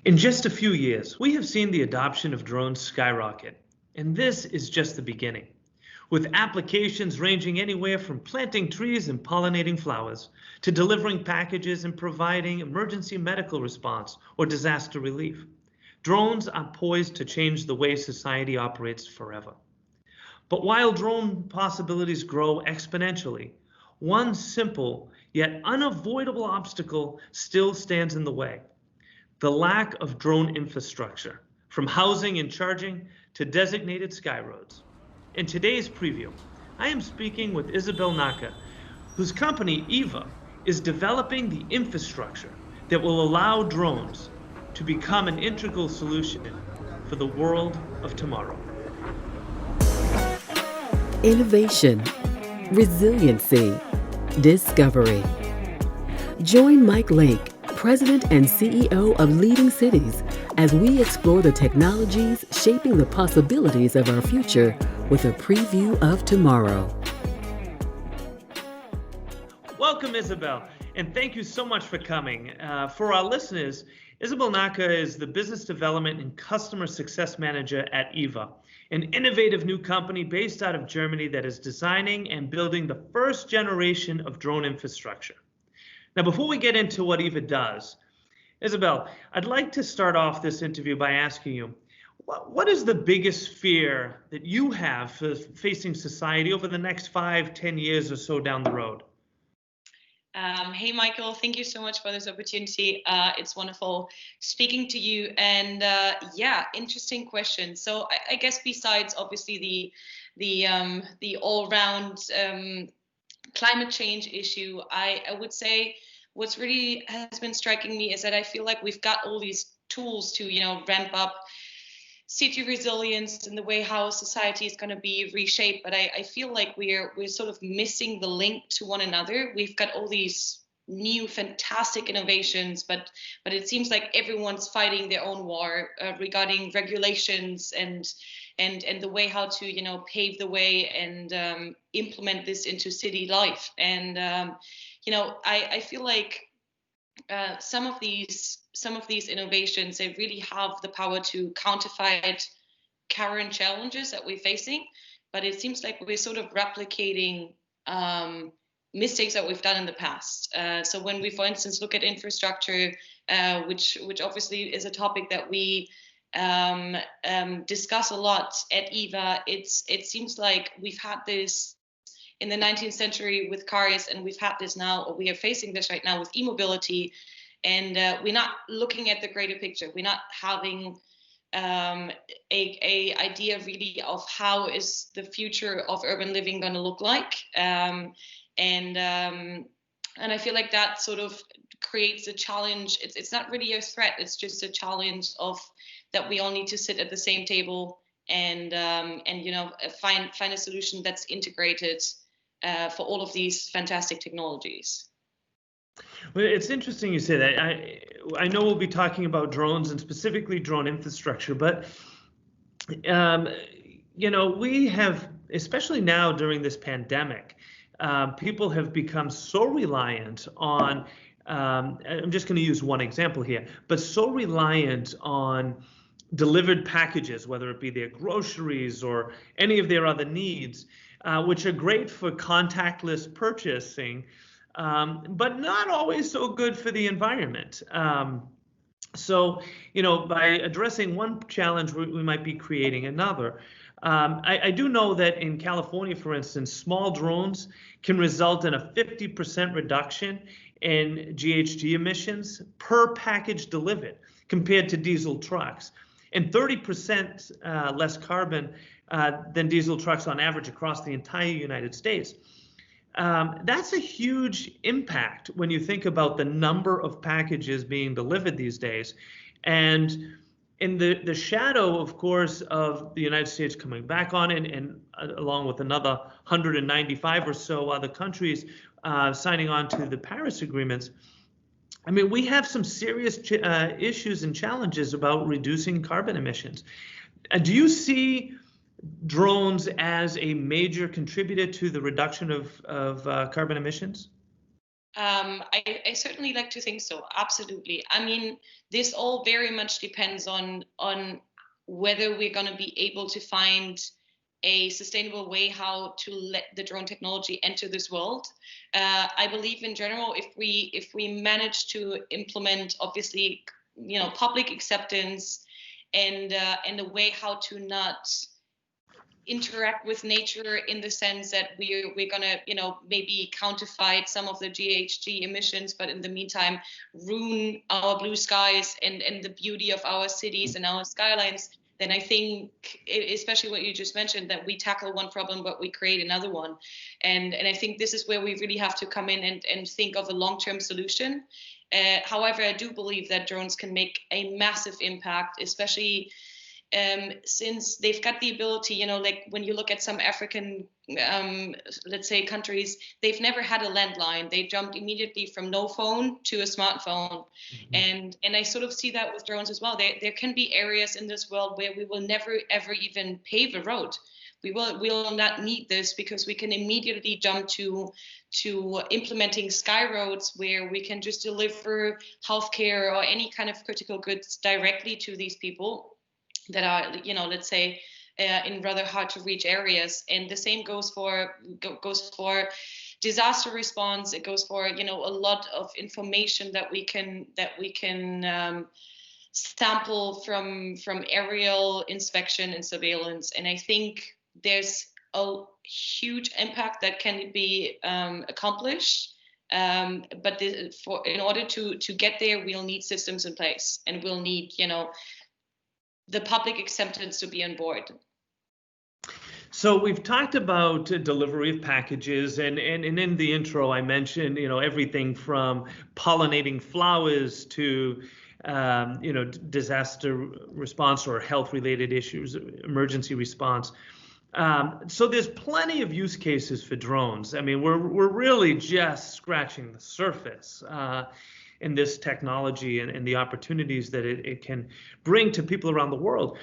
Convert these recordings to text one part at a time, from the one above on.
In just a few years, we have seen the adoption of drones skyrocket, and this is just the beginning. With applications ranging anywhere from planting trees and pollinating flowers to delivering packages and providing emergency medical response or disaster relief, drones are poised to change the way society operates forever. But while drone possibilities grow exponentially, one simple yet unavoidable obstacle still stands in the way: the lack of drone infrastructure, from housing and charging to designated skyroads. In today's preview, I am speaking with Isabelle Nacke, whose company, EVA, is developing the infrastructure that will allow drones to become an integral solution for the world of tomorrow. Innovation, resiliency, discovery. Join Mike Lake, President and CEO of Leading Cities, as we explore the technologies shaping the possibilities of our future with a preview of tomorrow. Welcome, Isabelle, and thank you so much for coming. For our listeners, Isabelle Nacke is the Business Development and Customer Success Manager at EVA, an innovative new company based out of Germany that is designing and building the first generation of drone infrastructure. Now, before we get into what EVA does, Isabelle, I'd like to start off this interview by asking you, what is the biggest fear that you have for facing society over the next 5-10 years or so down the road? Hey, Michael, thank you so much for this opportunity. It's wonderful speaking to you. And interesting question. So I guess besides obviously the all-round climate change issue, I would say what's really has been striking me is that I feel like we've got all these tools to, ramp up city resilience and the way how society is going to be reshaped. But I feel like we're sort of missing the link to one another. We've got all these new fantastic innovations, but it seems like everyone's fighting their own war regarding regulations and the way how to pave the way and implement this into city life. And I feel like some of these innovations, they really have the power to counterfight current challenges that we're facing, but it seems like we're sort of replicating mistakes that we've done in the past. So when we, for instance, look at infrastructure, which obviously is a topic that we discuss a lot at EVA, it seems like we've had this in the 19th century with cars, and we've had this now, or we are facing this right now with immobility, and we're not looking at the greater picture. We're not having a idea really of how is the future of urban living going to look like, and I feel like that sort of creates a challenge. It's not really a threat. It's just a challenge of that we all need to sit at the same table and find a solution that's integrated for all of these fantastic technologies. Well, it's interesting you say that. I know we'll be talking about drones and specifically drone infrastructure, but we have, especially now during this pandemic, people have become so reliant on, I'm just going to use one example here, but so reliant on delivered packages, whether it be their groceries or any of their other needs, which are great for contactless purchasing, but not always so good for the environment. So, by addressing one challenge, we might be creating another. I do know that in California, for instance, small drones can result in a 50% reduction in GHG emissions per package delivered compared to diesel trucks, and 30% less carbon than diesel trucks on average across the entire United States. That's a huge impact when you think about the number of packages being delivered these days. And in the shadow, of course, of the United States coming back on it, and along with another 195 or so other countries signing on to the Paris agreements, I mean, we have some serious issues and challenges about reducing carbon emissions. Do you see drones as a major contributor to the reduction of carbon emissions? I certainly like to think so. Absolutely. I mean, this all very much depends on whether we're going to be able to find a sustainable way how to let the drone technology enter this world. I believe in general, if we manage to implement, obviously, public acceptance and a way how to not interact with nature in the sense that we're gonna maybe counterfeit some of the GHG emissions, but in the meantime ruin our blue skies and the beauty of our cities and our skylines, then I think, especially what you just mentioned, that we tackle one problem but we create another one. And I think this is where we really have to come in and think of a long-term solution. However, I do believe that drones can make a massive impact, especially since they've got the ability, like when you look at some African, let's say, countries, they've never had a landline. They jumped immediately from no phone to a smartphone. Mm-hmm. And I sort of see that with drones as well. There can be areas in this world where we will never, ever even pave a road. We will not need this because we can immediately jump to implementing skyroads where we can just deliver healthcare or any kind of critical goods directly to these people that are, let's say, in rather hard to reach areas. And the same goes for disaster response. It goes for, a lot of information that we can sample from aerial inspection and surveillance. And I think there's a huge impact that can be accomplished. But in order to get there, we'll need systems in place, and we'll need, the public acceptance to be on board. So we've talked about delivery of packages, and in the intro I mentioned, everything from pollinating flowers to disaster response or health-related issues, emergency response. So there's plenty of use cases for drones. I mean, we're really just scratching the surface in this technology and the opportunities that it can bring to people around the world.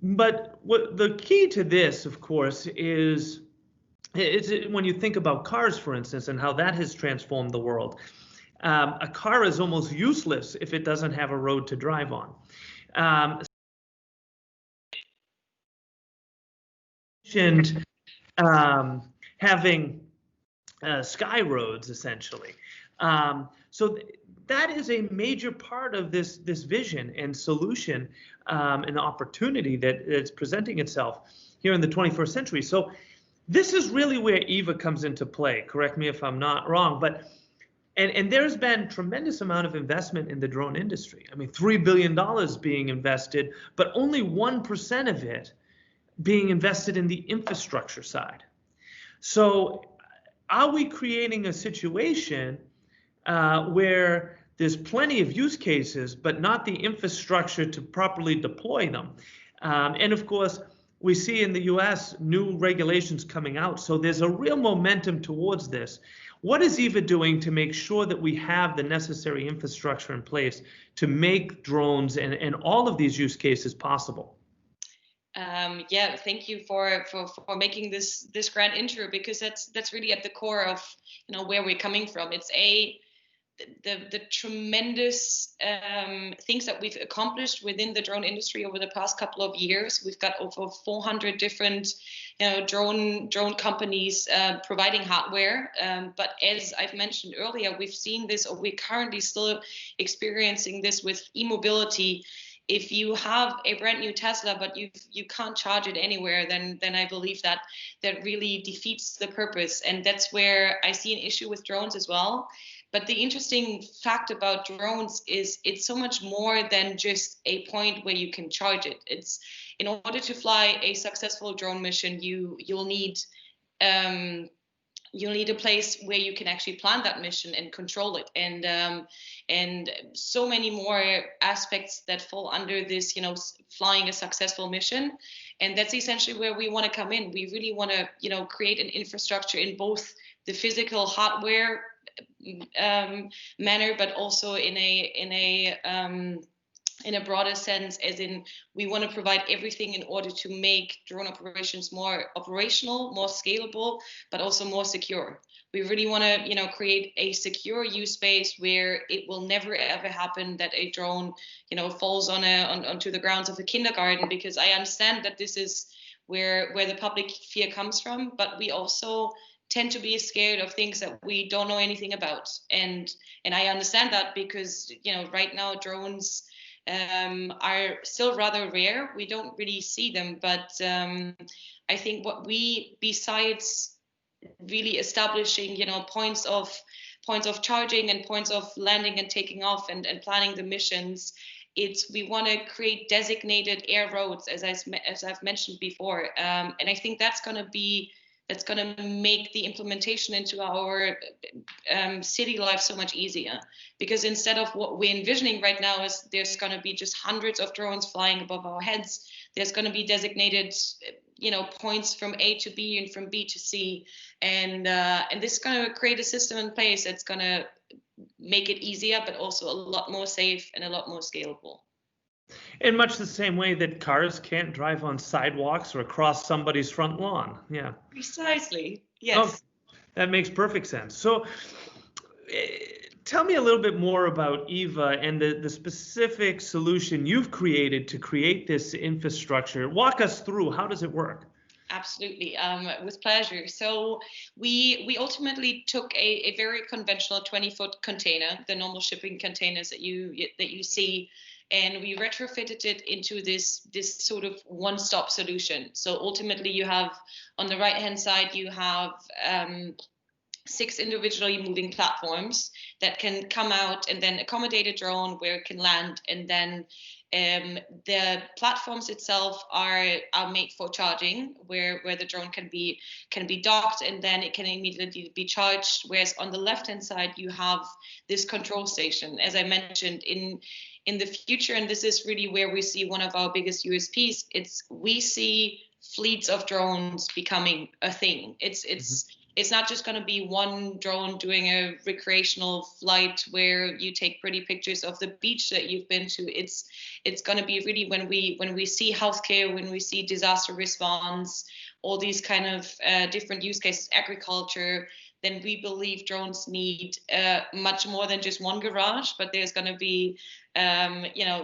But what the key to this, of course, is when you think about cars, for instance, and how that has transformed the world. A car is almost useless if it doesn't have a road to drive on. Having sky roads, essentially. So that is a major part of this vision and solution and the opportunity that is presenting itself here in the 21st century. So this is really where EVA comes into play. Correct me if I'm not wrong, but and there's been tremendous amount of investment in the drone industry. I mean, $3 billion being invested, but only 1% of it being invested in the infrastructure side. So are we creating a situation where there's plenty of use cases, but not the infrastructure to properly deploy them? And of course, we see in the US new regulations coming out. So there's a real momentum towards this. What is EVA doing to make sure that we have the necessary infrastructure in place to make drones and all of these use cases possible? Yeah, thank you for making this grand intro, because that's really at the core of where we're coming from. It's the tremendous things that we've accomplished within the drone industry over the past couple of years. We've got over 400 different drone companies providing hardware. But as I've mentioned earlier, we've seen this, or we're currently still experiencing this with immobility. If you have a brand new Tesla, but you can't charge it anywhere, then I believe that really defeats the purpose. And that's where I see an issue with drones as well. But the interesting fact about drones is it's so much more than just a point where you can charge it. It's, in order to fly a successful drone mission, you'll need a place where you can actually plan that mission and control it, and so many more aspects that fall under this, flying a successful mission. And that's essentially where we want to come in. We really want to, create an infrastructure in both the physical hardware manner, but also in a broader sense, as in we want to provide everything in order to make drone operations more operational, more scalable, but also more secure. We really want to, create a secure use space where it will never ever happen that a drone, falls onto the grounds of a kindergarten, because I understand that this is where the public fear comes from, but we also tend to be scared of things that we don't know anything about. And I understand that because, right now drones are still rather rare. We don't really see them, but I think what we, besides really establishing, points of charging and points of landing and taking off and planning the missions, we want to create designated air roads, as I've mentioned before, and I think that's going to make the implementation into our city life so much easier. Because instead of what we're envisioning right now is there's going to be just hundreds of drones flying above our heads, there's going to be designated points from A to B and from B to C, and this is going to create a system in place that's going to make it easier, but also a lot more safe and a lot more scalable. In much the same way that cars can't drive on sidewalks or across somebody's front lawn. Yeah. Precisely. Yes. Oh, that makes perfect sense. So tell me a little bit more about EVA and the specific solution you've created to create this infrastructure. Walk us through. How does it work? Absolutely, with pleasure. So we ultimately took a very conventional 20-foot container, the normal shipping containers that you see, and we retrofitted it into this sort of one-stop solution. So ultimately, you have on the right-hand side, you have 6 individually moving platforms that can come out and then accommodate a drone where it can land, and then the platforms itself are made for charging, where the drone can be docked and then it can immediately be charged. Whereas on the left-hand side, you have this control station. As I mentioned, in the future, and this is really where we see one of our biggest USPs, we see fleets of drones becoming a thing. It's not just going to be one drone doing a recreational flight where you take pretty pictures of the beach that you've been to. It's going to be really when we see healthcare, when we see disaster response, all these kind of different use cases, agriculture, then we believe drones need much more than just one garage, but there's going to be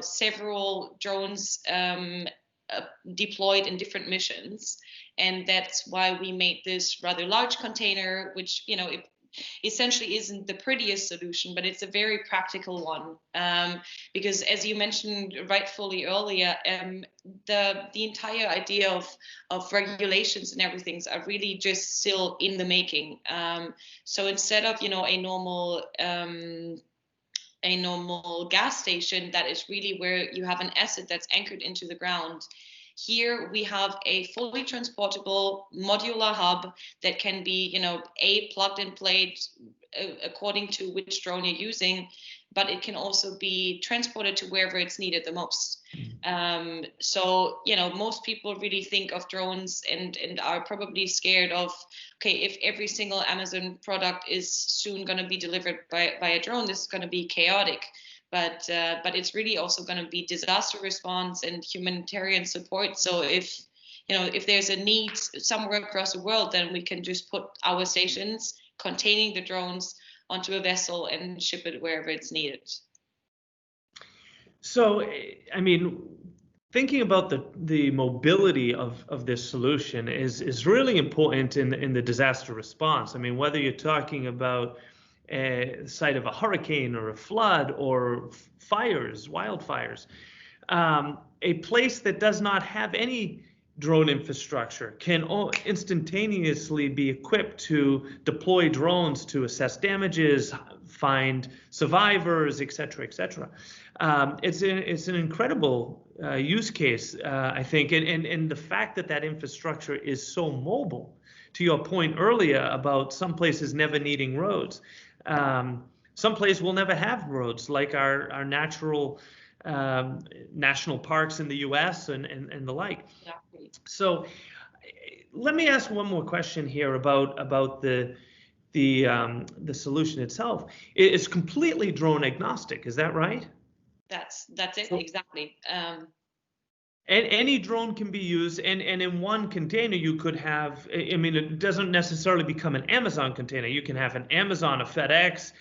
several drones deployed in different missions. And that's why we made this rather large container, which, it essentially isn't the prettiest solution, but it's a very practical one. Because as you mentioned rightfully earlier, the entire idea of regulations and everything are really just still in the making. So instead of, a normal gas station that is really where you have an asset that's anchored into the ground, here we have a fully transportable modular hub that can be, plugged and played according to which drone you're using, but it can also be transported to wherever it's needed the most. So, most people really think of drones and are probably scared of, okay, if every single Amazon product is soon going to be delivered by a drone, this is going to be chaotic. But it's really also going to be disaster response and humanitarian support. So if there's a need somewhere across the world, then we can just put our stations containing the drones onto a vessel and ship it wherever it's needed. So, I mean, thinking about the mobility of this solution is really important in the disaster response. I mean, whether you're talking about a site of a hurricane or a flood or wildfires, a place that does not have any drone infrastructure can instantaneously be equipped to deploy drones to assess damages, find survivors, et cetera, et cetera. It's an incredible use case, I think, and the fact that infrastructure is so mobile. To your point earlier about some places never needing roads. Some places will never have roads, like our natural national parks in the U.S. and the like. Exactly. So let me ask one more question here about the solution itself. It's completely drone agnostic. Is that right? That's it, exactly. And any drone can be used, and in one container you could have, I mean, it doesn't necessarily become an Amazon container. You can have an Amazon, a FedEx,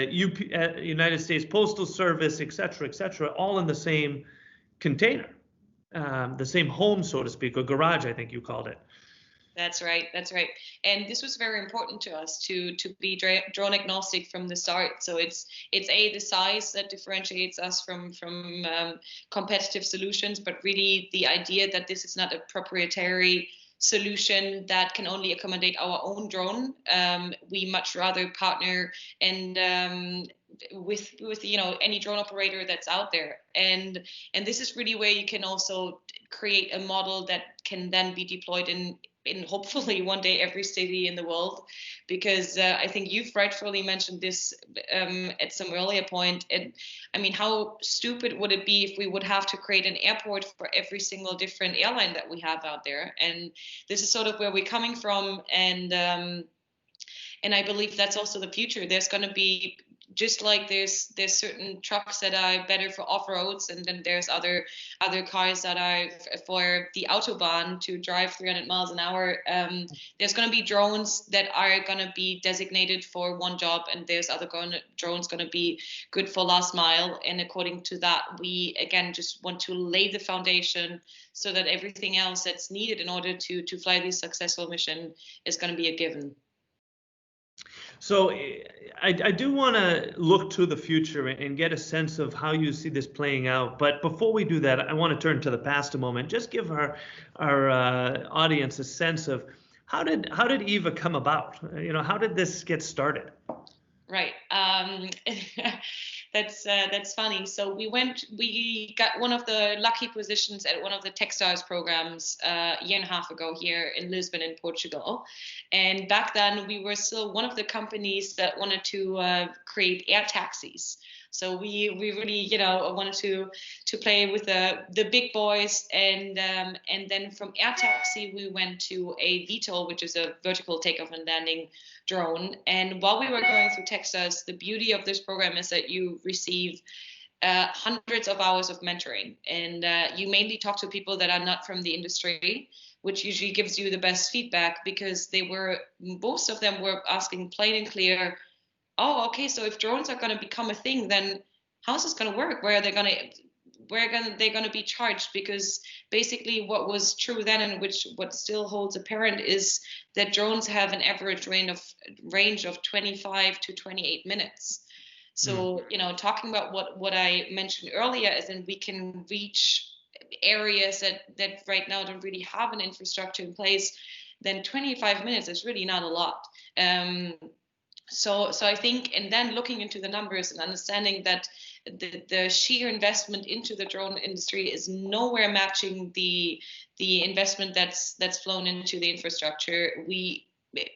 United States Postal Service, et cetera, all in the same container, the same home, so to speak, or garage, I think you called it. That's right. That's right. And this was very important to us to be drone agnostic from the start. So it's the size that differentiates us from competitive solutions, but really the idea that this is not a proprietary solution that can only accommodate our own drone. We much rather partner and with any drone operator that's out there, and this is really where you can also create a model that can then be deployed in hopefully one day every city in the world, because I think you've rightfully mentioned this at some earlier point. And I mean, how stupid would it be if we would have to create an airport for every single different airline that we have out there? And this is sort of where we're coming from, and I believe that's also the future. There's going to be, just like there's certain trucks that are better for off-roads, and then there's other cars that are for the autobahn to drive 300 miles an hour. There's going to be drones that are going to be designated for one job, and there's other drones going to be good for last mile. And according to that, we again just want to lay the foundation so that everything else that's needed in order to fly this successful mission is going to be a given. So I do want to look to the future and get a sense of how you see this playing out. But before we do that, I want to turn to the past a moment. Just give our audience a sense of how did EVA come about? How did this get started? Right. That's funny. So we got one of the lucky positions at one of the textiles programs a year and a half ago here in Lisbon in Portugal. And back then we were still one of the companies that wanted to create air taxis. So we really, wanted to play with the big boys, and then from air taxi we went to a VTOL, which is a vertical takeoff and landing drone. And while we were going through Texas, the beauty of this program is that you receive hundreds of hours of mentoring, and you mainly talk to people that are not from the industry, which usually gives you the best feedback, because most of them were asking plain and clear, oh, okay, so if drones are going to become a thing, then how's this going to work? Where are they going to be charged? Because basically what was true then, and what still holds apparent, is that drones have an average range of 25 to 28 minutes. So, talking about what I mentioned earlier, is then we can reach areas that right now don't really have an infrastructure in place. Then 25 minutes is really not a lot. So I think, and then looking into the numbers and understanding that the sheer investment into the drone industry is nowhere matching the investment that's flown into the infrastructure, we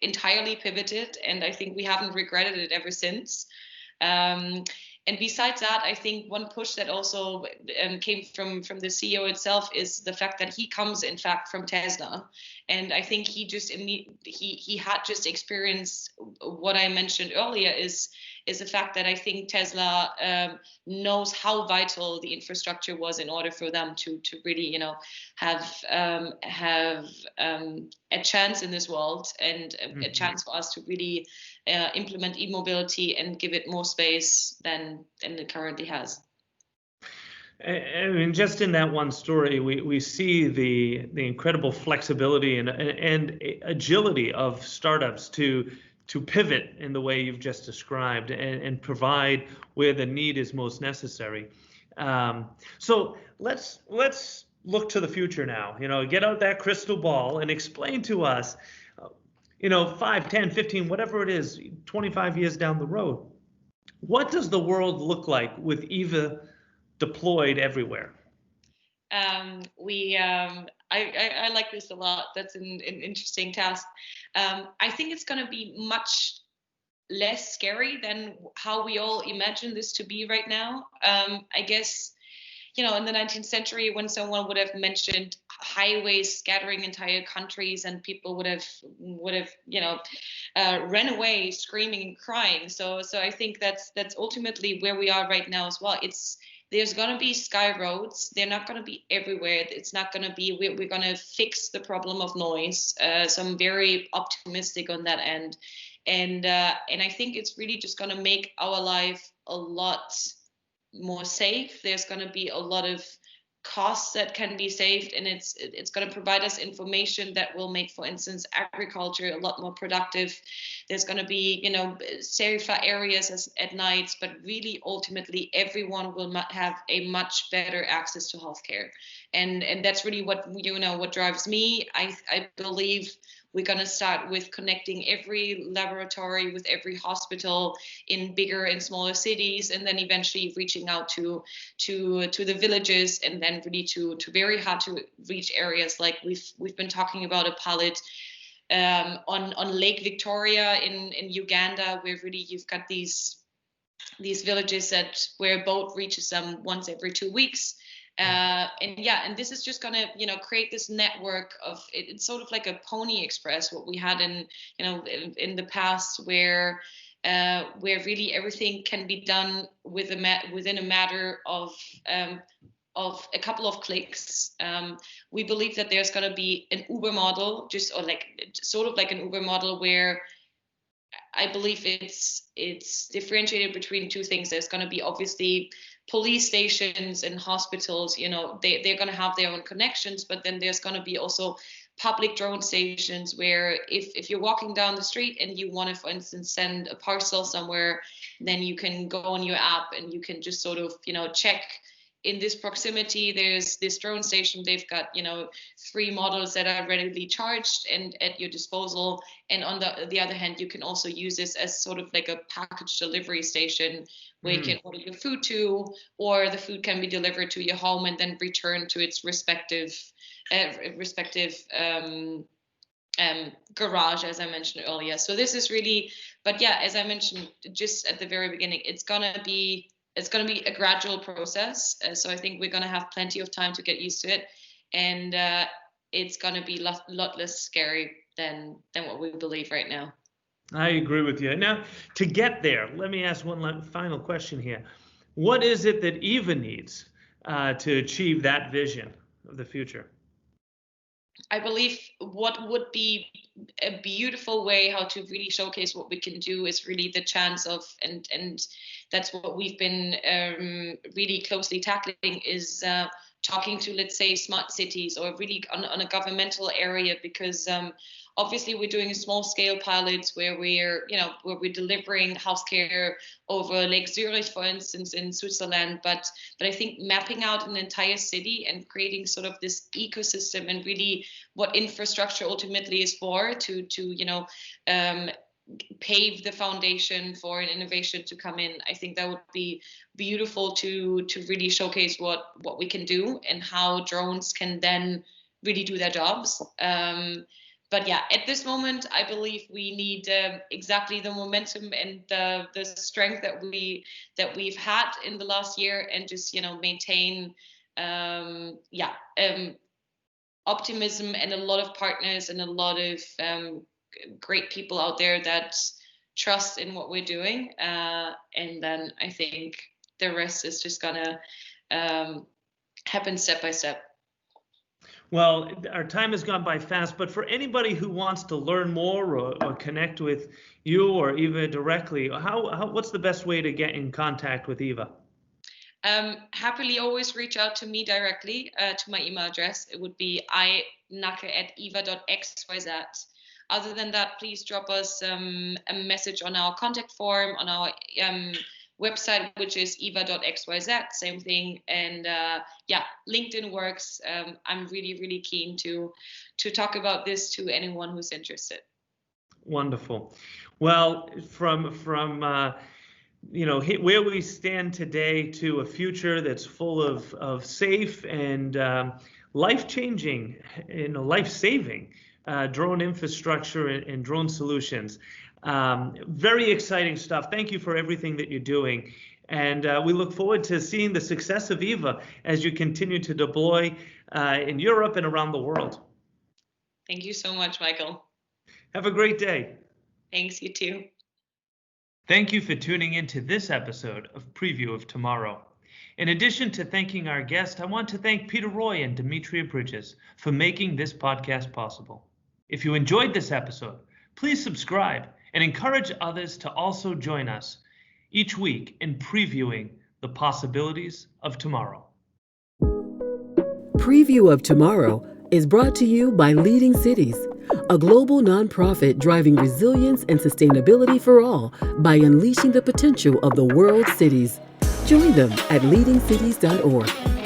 entirely pivoted, and I think we haven't regretted it ever since. And besides that, I think one push that also came from the CEO itself is the fact that he comes, in fact, from Tesla. And I think he had just experienced what I mentioned earlier, is the fact that I think Tesla knows how vital the infrastructure was in order for them to really, have a chance in this world, and a chance for us to really implement immobility and give it more space than it currently has. I mean, just in that one story, we see the incredible flexibility and agility of startups to pivot in the way you've just described, and provide where the need is most necessary. So let's look to the future now. Get out that crystal ball and explain to us, 5, 10, 15, whatever it is, 25 years down the road, what does the world look like with EVA deployed everywhere? I like this a lot. That's an interesting task. I think it's going to be much less scary than how we all imagine this to be right now. I guess, in the 19th century, when someone would have mentioned highways scattering entire countries, and people would have ran away screaming and crying. So I think that's ultimately where we are right now as well. There's going to be sky roads. They're not going to be everywhere. It's not going to be, we're going to fix the problem of noise. So I'm very optimistic on that end. And I think it's really just going to make our life a lot more safe. There's going to be a lot of costs that can be saved, and it's going to provide us information that will make, for instance, agriculture a lot more productive. There's going to be, you know, safer areas at nights, but really ultimately everyone will have a much better access to healthcare, and that's really what, you know, what drives me. I believe we're going to start with connecting every laboratory with every hospital in bigger and smaller cities, and then eventually reaching out to the villages, and then really to very hard to reach areas like we've been talking about a pilot on Lake Victoria in Uganda, where really you've got these villages where a boat reaches them once every 2 weeks. And this is just gonna, you know, create this network of it's sort of like a Pony Express, what we had in the past, where really everything can be done within a matter of a couple of clicks. We believe that there's going to be an Uber model, sort of like an Uber model, where I believe it's differentiated between two things. There's going to be obviously police stations and hospitals, you know, they're going to have their own connections, but then there's going to be also public drone stations where if you're walking down the street and you want to, for instance, send a parcel somewhere, then you can go on your app and you can just sort of, you know, check in this proximity, there's this drone station. They've got, you know, 3 models that are readily charged and at your disposal. And on the other hand, you can also use this as sort of like a package delivery station where you can order your food to, or the food can be delivered to your home and then returned to its respective garage, as I mentioned earlier. So this is really, but yeah, as I mentioned just at the very beginning, it's gonna be a gradual process. So I think we're going to have plenty of time to get used to it. And it's going to be a lot less scary than what we believe right now. I agree with you. Now, to get there, let me ask one final question here. What is it that Eva needs to achieve that vision of the future? I believe what would be a beautiful way how to really showcase what we can do is really the chance of, and that's what we've been really closely tackling, is talking to, let's say, smart cities, or really on a governmental area, because obviously we're doing a small scale pilots where we're delivering healthcare over Lake Zurich, for instance, in Switzerland. But I think mapping out an entire city and creating sort of this ecosystem, and really what infrastructure ultimately is for, to pave the foundation for an innovation to come in. I think that would be beautiful to really showcase what we can do and how drones can then really do their jobs. But yeah, at this moment, I believe we need exactly the momentum and the strength that we've had in the last year, and just, you know, maintain optimism and a lot of partners and a lot of great people out there that trust in what we're doing. And then I think the rest is just gonna happen step by step. Well, our time has gone by fast, but for anybody who wants to learn more or connect with you or Eva directly, what's the best way to get in contact with Eva? Happily always reach out to me directly to my email address. It would be inacke@eva.xyz. Other than that, please drop us a message on our contact form on our website, which is eva.xyz, same thing. And LinkedIn works. I'm really, really keen to talk about this to anyone who's interested. Wonderful. Well, from where we stand today to a future that's full of safe and life-changing, life-saving drone infrastructure and drone solutions. Very exciting stuff. Thank you for everything that you're doing. And we look forward to seeing the success of Eva as you continue to deploy in Europe and around the world. Thank you so much, Michael. Have a great day. Thanks, you too. Thank you for tuning in to this episode of Preview of Tomorrow. In addition to thanking our guest, I want to thank Peter Roy and Demetria Bridges for making this podcast possible. If you enjoyed this episode, please subscribe and encourage others to also join us each week in previewing the possibilities of tomorrow. Preview of Tomorrow is brought to you by Leading Cities, a global nonprofit driving resilience and sustainability for all by unleashing the potential of the world's cities. Join them at leadingcities.org.